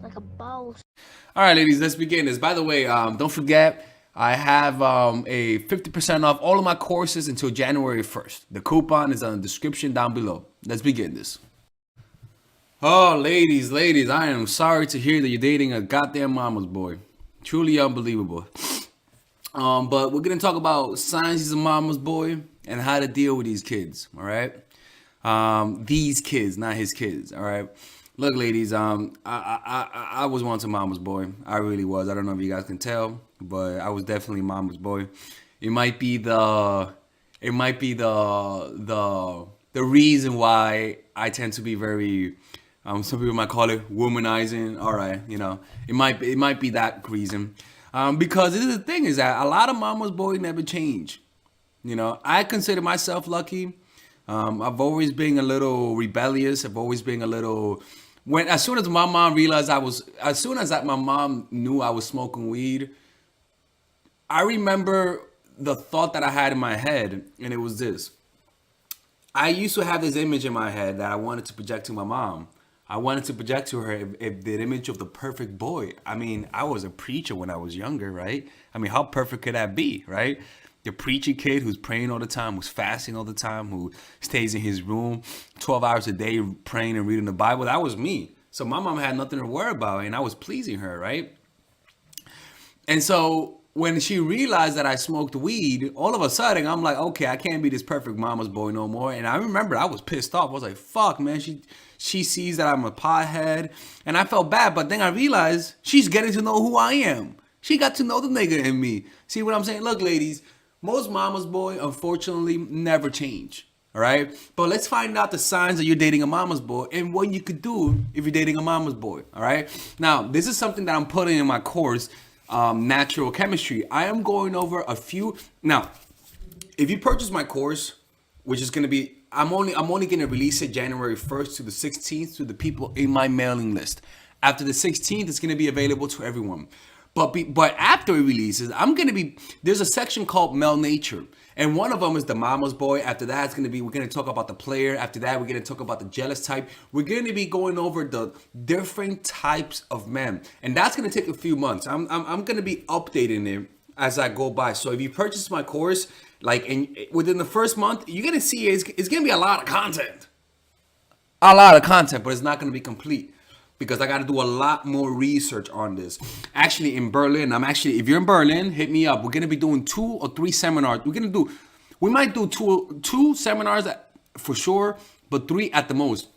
like a boss. All right, ladies, let's begin this. By the way, don't forget, I have a 50% off all of my courses until January 1st. The coupon is on the description down below. Let's begin this. Oh, ladies, I am sorry to hear that you're dating a goddamn mama's boy. Truly unbelievable. But we're gonna talk about signs he's a mama's boy and how to deal with these kids. All right, these kids, not his kids. All right. Look, ladies, I was once a mama's boy. I really was. I don't know if you guys can tell, but I was definitely mama's boy. It might be the reason why I tend to be very some people might call it womanizing. All right, it might be that reason. Because the thing is that a lot of mama's boys never change. I consider myself lucky. I've always been a little rebellious. I've always been a little. As soon as my mom realized as soon as my mom knew I was smoking weed, I remember the thought that I had in my head, and it was this. I used to have this image in my head that I wanted to project to my mom. I wanted to project to her if the image of the perfect boy. I mean, I was a preacher when I was younger, right? I mean, how perfect could that be, right? The preachy kid who's praying all the time, who's fasting all the time, who stays in his room 12 hours a day praying and reading the Bible. That was me. So my mom had nothing to worry about, and I was pleasing her, right? And so when she realized that I smoked weed, all of a sudden I'm like, okay, I can't be this perfect mama's boy no more. And I remember I was pissed off. I was like, fuck, man. She sees that I'm a pothead, and I felt bad. But then I realized she's getting to know who I am. She got to know the nigga in me. See what I'm saying? Look, ladies, most mama's boy, unfortunately, never change. All right, but let's find out the signs that you're dating a mama's boy and what you could do if you're dating a mama's boy. All right, now this is something that I'm putting in my course, natural chemistry. I am going over a few. Now, if you purchase my course, which is going to be, I'm only going to release it January 1st to the 16th to the people in my mailing list. After the 16th, it's going to be available to everyone. But after it releases, there's a section called Male Nature. And one of them is the mama's boy. After that, we're going to talk about the player. After that, we're going to talk about the jealous type. We're going to be going over the different types of men. And that's going to take a few months. I'm going to be updating it as I go by. So if you purchase my course, within the first month, you're going to see it's going to be a lot of content. A lot of content, but it's not going to be complete, because I got to do a lot more research on this. Actually, in Berlin, if you're in Berlin, hit me up. We're going to be doing 2 or 3 seminars. We might do two seminars for sure, but 3 at the most.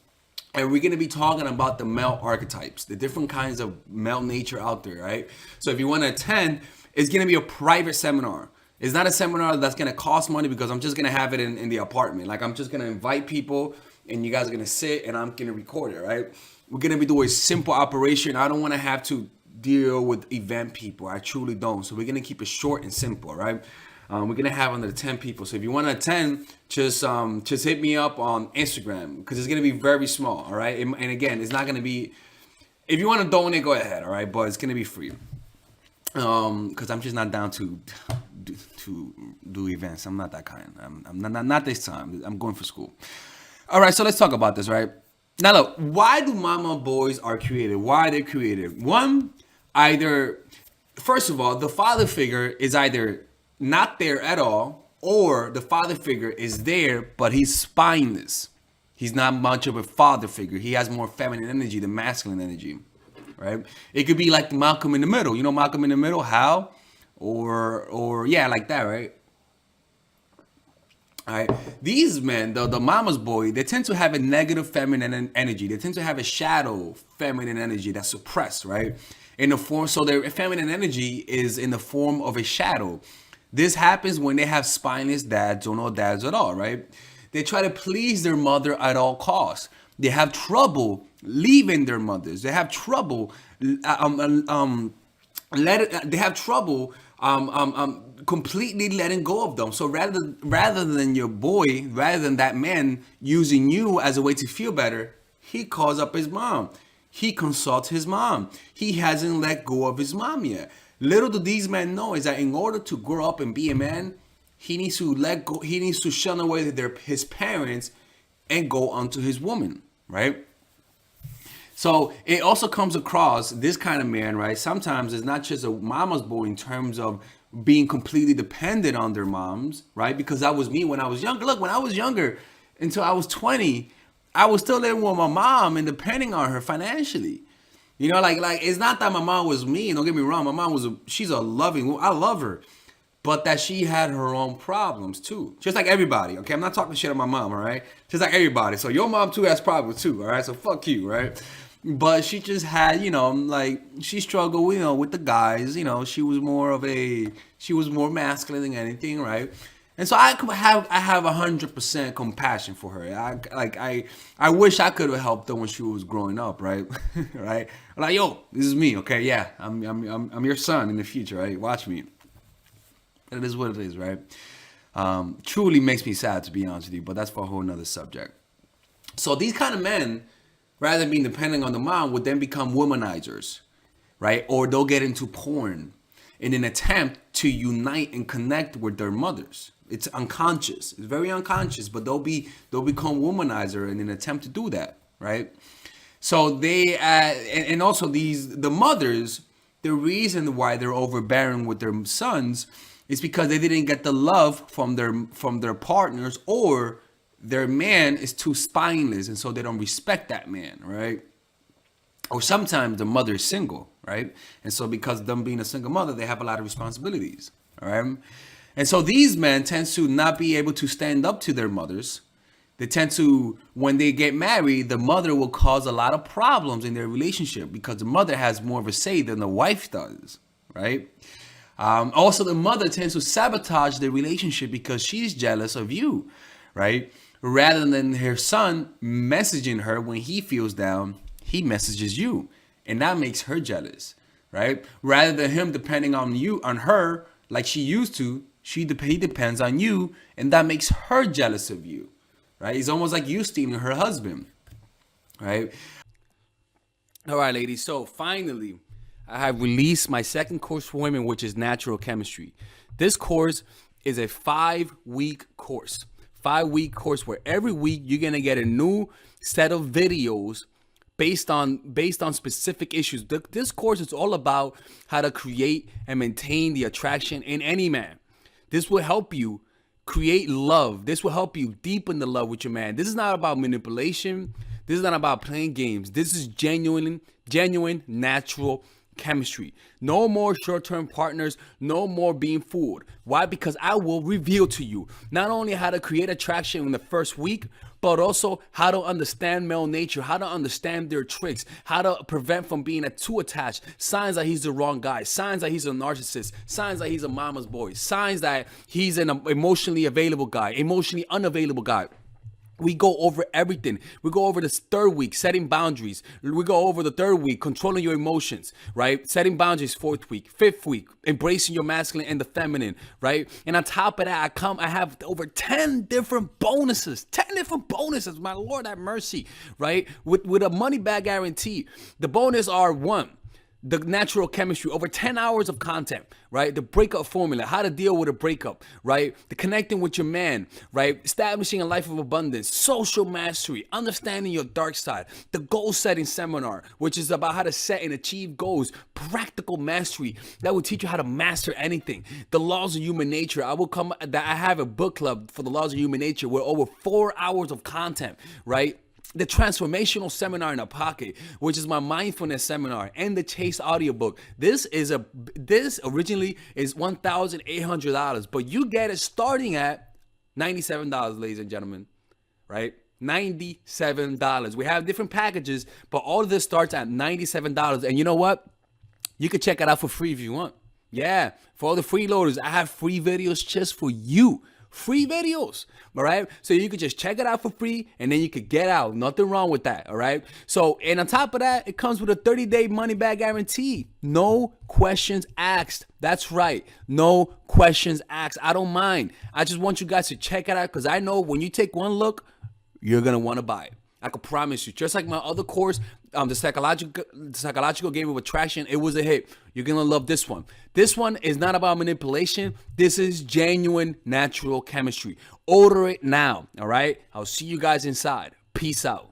And we're going to be talking about the male archetypes, the different kinds of male nature out there, right? So if you want to attend, it's going to be a private seminar. It's not a seminar that's going to cost money, because I'm just going to have it in the apartment. Like, I'm just going to invite people, and you guys are going to sit, and I'm going to record it, right? We're going to be doing a simple operation. I don't want to have to deal with event people. I truly don't. So we're going to keep it short and simple, right? We're going to have under 10 people. So if you want to attend, just hit me up on Instagram, because it's going to be very small, all right? And again, it's not going to be, if you want to donate, go ahead, all right? But it's going to be free. Because I'm just not down to do events. I'm not that kind. I'm not this time. I'm going for school. All right, so let's talk about this, right? Now look, why do mama boys are created? Why they're created? First of all, the father figure is either not there at all, or the father figure is there, but he's spineless. He's not much of a father figure. He has more feminine energy than masculine energy, right? It could be like Malcolm in the Middle. You know Malcolm in the Middle, Hal? Or yeah, like that, right? All right. These men, the mama's boy, they tend to have a negative feminine energy. They tend to have a shadow feminine energy that's suppressed, right? So their feminine energy is in the form of a shadow. This happens when they have spineless dads or no dads at all, right? They try to please their mother at all costs. They have trouble leaving their mothers. They have trouble they have trouble completely letting go of them. So rather than that man using you as a way to feel better, he calls up his mom. He consults his mom. He hasn't let go of his mom yet. Little do these men know is that in order to grow up and be a man, he needs to let go. He needs to shun away his parents and go onto his woman, right? So it also comes across this kind of man, right? Sometimes it's not just a mama's boy in terms of being completely dependent on their moms, right? Because that was me when I was younger. Look, when I was younger, until I was 20, I was still living with my mom and depending on her financially. Like it's not that my mom was mean. Don't get me wrong. My mom she's a loving. I love her, but that she had her own problems too. Just like everybody. Okay, I'm not talking shit on my mom. All right, just like everybody. So your mom too has problems too. All right, so fuck you. Right. But she just had, like she struggled, with the guys. She was more masculine than anything, right? And so I have 100% compassion for her. I wish I could have helped her when she was growing up, right? Right? Like, yo, this is me, okay? Yeah, I'm your son in the future, right? Watch me. It is what it is, right? Truly makes me sad, to be honest with you, but that's for a whole nother subject. So these kind of men, rather than being dependent on the mom, would then become womanizers, right? Or they'll get into porn in an attempt to unite and connect with their mothers. It's unconscious. It's very unconscious, but they'll become womanizer in an attempt to do that, right? So they and also the mothers, the reason why they're overbearing with their sons is because they didn't get the love from their partners, or their man is too spineless, and so they don't respect that man, right? Or sometimes the mother is single, right? And so because of them being a single mother, they have a lot of responsibilities, all right? And so these men tend to not be able to stand up to their mothers. They tend to, when they get married, the mother will cause a lot of problems in their relationship because the mother has more of a say than the wife does, right? Also, the mother tends to sabotage the relationship because she's jealous of you, right? Rather than her son messaging her when he feels down, he messages you, and that makes her jealous, right? Rather than him depending on her like she used to, he depends on you, and that makes her jealous of you, right? It's almost like you stealing her husband, right? All right, ladies. So finally, I have released my second course for women, which is natural chemistry. This course is a 5-week course. 5-week course where every week you're gonna get a new set of videos based on specific issues. This course is all about how to create and maintain the attraction in any man. This will help you create love. This will help you deepen the love with your man. This is not about manipulation. This is not about playing games. This is genuine, natural chemistry. No more short-term partners, no more being fooled. Why? Because I will reveal to you not only how to create attraction in the first week, but also how to understand male nature, how to understand their tricks, how to prevent from being too attached, signs that he's the wrong guy, signs that he's a narcissist, signs that he's a mama's boy, signs that he's an emotionally available guy, emotionally unavailable guy. We go over everything. We go over this third week, setting boundaries. We go over the third week, controlling your emotions, right? Setting boundaries, fourth week. Fifth week, embracing your masculine and the feminine, right? And on top of that, I have over 10 different bonuses. 10 different bonuses, my Lord have mercy, right? With a money back guarantee. The bonus are: 1, the natural chemistry, over 10 hours of content, right? The breakup formula, how to deal with a breakup, right? The connecting with your man, right? Establishing a life of abundance, social mastery, understanding your dark side, the goal setting seminar, which is about how to set and achieve goals, practical mastery that will teach you how to master anything, the laws of human nature. I have a book club for the laws of human nature with over 4 hours of content, right? The transformational seminar in a pocket, which is my mindfulness seminar, and the Chase audiobook. This originally is $1,800, but you get it starting at $97, ladies and gentlemen, right? $97. We have different packages, but all of this starts at $97. And you know what? You can check it out for free if you want. Yeah, for all the freeloaders, I have free videos just for you. Free videos, all right? So you could just check it out for free, and then you could get out. Nothing wrong with that, all right? So, and on top of that, it comes with a 30-day money-back guarantee. No questions asked. That's right. No questions asked. I don't mind. I just want you guys to check it out because I know when you take one look, you're going to want to buy it. I can promise you. Just like my other course, the psychological game of attraction, it was a hit. You're gonna love this one. This one is not about manipulation. This is genuine natural chemistry. Order it now. All right. I'll see you guys inside. Peace out.